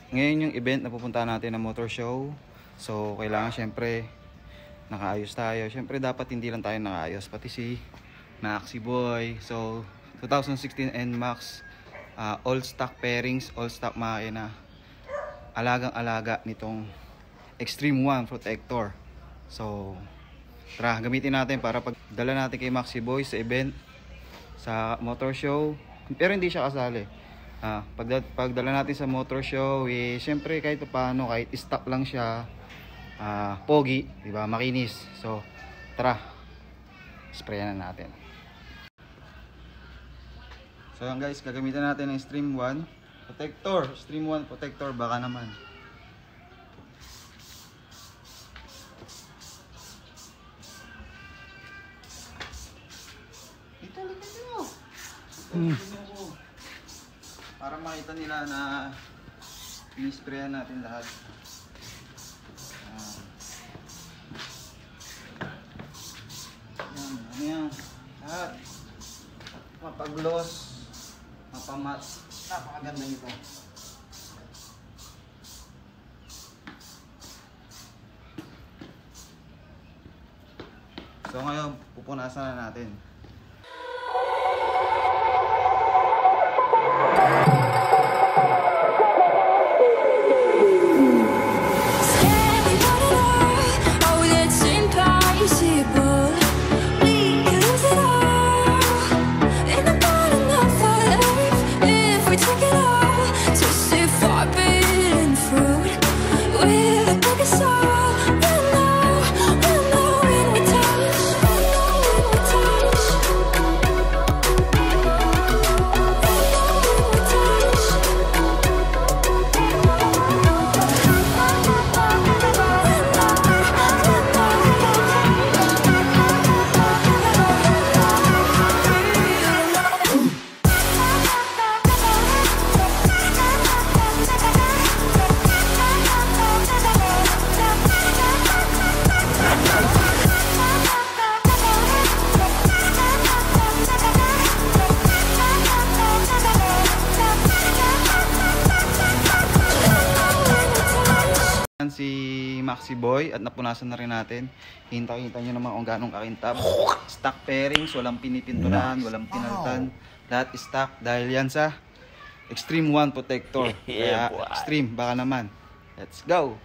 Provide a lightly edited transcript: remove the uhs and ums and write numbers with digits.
ngayon yung event na pupuntahan natin na motor show. So kailangan syempre nakaayos tayo. Syempre dapat hindi lang tayo nakaayos, pati si Maxi Boy. So 2016 NMAX, all stock pairings, all stock makina, alagang alaga nitong Extreme 1 protector. So tara, gamitin natin para pag dala natin kay Maxi Boy sa event, sa motor show. Pero hindi siya kasali. Pagdala natin sa motor show, syempre kahit paano, kahit stock lang siya, pogi, diba, makinis. So tara, sprayan na natin. So yan guys, gagamitan natin ng Extreme 1 protector. Extreme 1 protector, baka naman. Ito, lipat mo. Para makita nila na in-sprayan natin lahat. Yan, lahat. Mapag-gloss, mapamat. Napakaganda nito. So ngayon, pupunasan na natin. Si Maxi Boy at napunasan na rin natin. Hinta-hinta nyo naman kung ganong kakintab. Stock pairings, walang pinipinturan, walang pinaltan. Lahat stock dahil yan sa Extreme 1 protector. Kaya Extreme, baka naman. Let's go!